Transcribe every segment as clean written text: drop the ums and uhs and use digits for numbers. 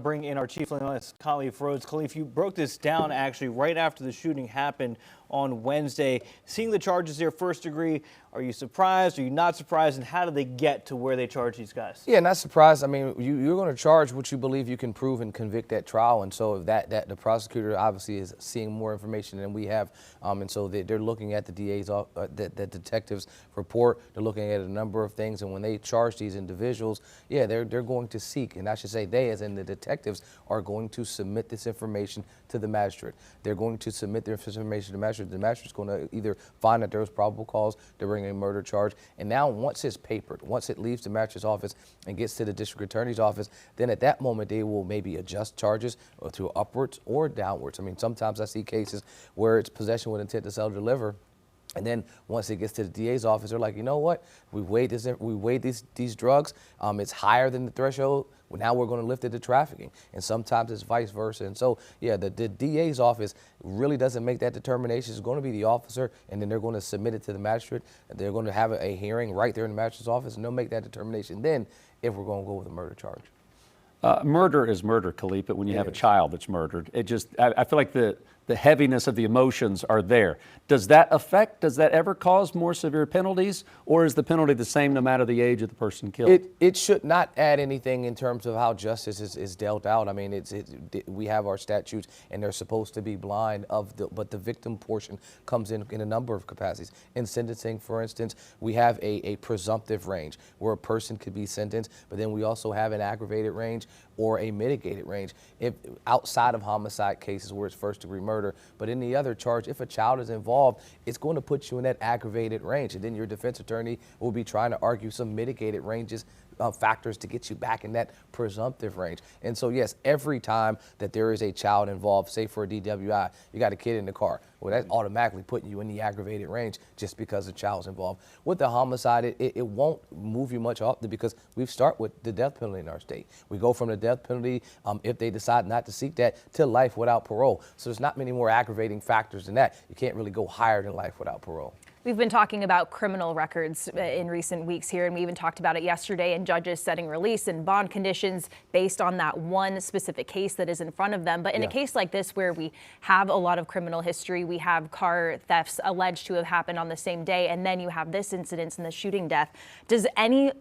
bring in our chief analyst, Khalif Rhodes. Khalif, you broke this down actually right after the shooting happened on Wednesday. Seeing the charges there, first degree, are you surprised? Are you not surprised? And how did they get to where they charge these guys? Yeah, not surprised. I mean, you're going to charge what you believe you can prove and convict at trial. And so that the prosecutor obviously is seeing more information than we have. And so they're looking at the DA's, the detective's report. They're looking at a number of things. And when they charge these individuals, yeah, they're going to seek, and I should say they, as in the detectives, are going to submit this information to the magistrate. They're going to submit their information to the magistrate. The magistrate's going to either find that there's probable cause to bring a murder charge. And now once it's papered, once it leaves the magistrate's office and gets to the district attorney's office, then at that moment they will maybe adjust charges to upwards or downwards. I mean, sometimes I see cases where it's possession with intent to sell or deliver. And then once it gets to the DA's office, they're like, you know what? We weighed these drugs. It's higher than the threshold. Well, now we're going to lift it to trafficking. And sometimes it's vice versa. And so, yeah, the DA's office really doesn't make that determination. It's going to be the officer, and then they're going to submit it to the magistrate. They're going to have a hearing right there in the magistrate's office, and they'll make that determination then if we're going to go with a murder charge. Murder is murder, Khalif, but when you have a child that's murdered, it just, I feel like the heaviness of the emotions are there. Does that ever cause more severe penalties, or is the penalty the same no matter the age of the person killed? It should not add anything in terms of how justice is dealt out. I mean, we have our statutes, and they're supposed to be blind but the victim portion comes in a number of capacities. In sentencing, for instance, we have a presumptive range where a person could be sentenced, but then we also have an aggravated range or a mitigated range if outside of homicide cases where it's first degree murder. But in the other charge, if a child is involved, it's going to put you in that aggravated range, and then your defense attorney will be trying to argue some mitigated ranges, factors to get you back in that presumptive range. And so yes, every time that there is a child involved, say for a DWI, you got a kid in the car, well, that's automatically putting you in the aggravated range just because the child's involved. With the homicide, it won't move you much up because we start with the death penalty in our state. We go from the death penalty, if they decide not to seek that, to life without parole. So there's not many more aggravating factors than that. You can't really go higher than life without parole. We've been talking about criminal records in recent weeks here, and we even talked about it yesterday, and judges setting release and bond conditions based on that one specific case that is in front of them. But in a case like this where we have a lot of criminal history, we have car thefts alleged to have happened on the same day, and then you have this incident and the shooting death. Do any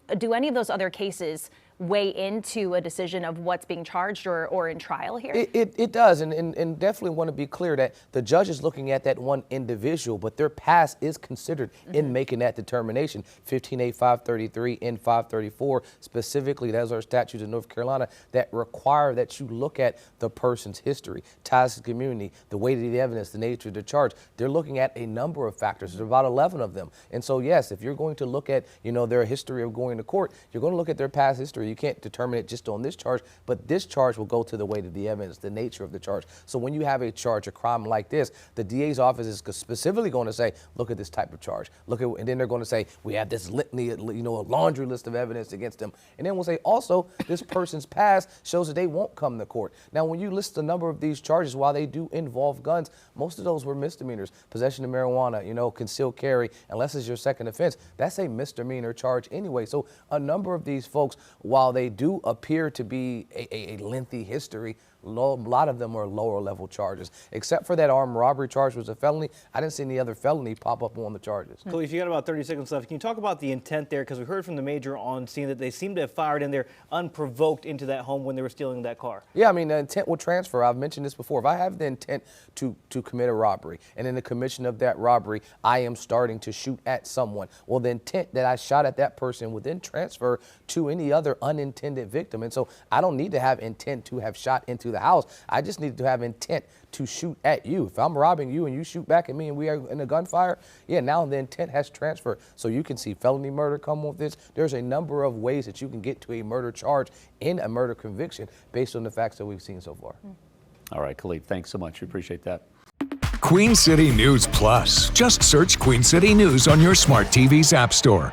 of those other cases weigh into a decision of what's being charged or in trial here? It does, and definitely want to be clear that the judge is looking at that one individual, but their past is considered in making that determination. 15A533 and 534 specifically, those are statutes in North Carolina that require that you look at the person's history, ties to the community, the weight of the evidence, the nature of the charge. They're looking at a number of factors. There's about 11 of them. And so yes, if you're going to look at, their history of going to court, you're going to look at their past history. You can't determine it just on this charge, but this charge will go to the weight of the evidence, the nature of the charge. So when you have a charge, a crime like this, the DA's office is specifically going to say, look at this type of charge. And then they're going to say, we have this litany, a laundry list of evidence against them. And then we'll say, also, this person's past shows that they won't come to court. Now, when you list a number of these charges, while they do involve guns, most of those were misdemeanors. Possession of marijuana, concealed carry, unless it's your second offense, that's a misdemeanor charge anyway. So a number of these folks, while they do appear to be a lengthy history, a lot of them are lower level charges. Except for that armed robbery charge was a felony. I didn't see any other felony pop up on the charges. Khalif, you got about 30 seconds left. Can you talk about the intent there? Because we heard from the major on scene that they seem to have fired in there unprovoked into that home when they were stealing that car. Yeah, I mean, the intent will transfer. I've mentioned this before. If I have the intent to commit a robbery, and in the commission of that robbery, I am starting to shoot at someone, well, the intent that I shot at that person will then transfer to any other unintended victim. And so I don't need to have intent to have shot into the house. I just need to have intent to shoot at you. If I'm robbing you and you shoot back at me and we are in a gunfire, yeah, now the intent has transferred. So you can see felony murder come with this. There's a number of ways that you can get to a murder charge in a murder conviction based on the facts that we've seen so far. All right, Khalif, thanks so much. We appreciate that. Queen City News Plus. Just search Queen City News on your smart TV's app store.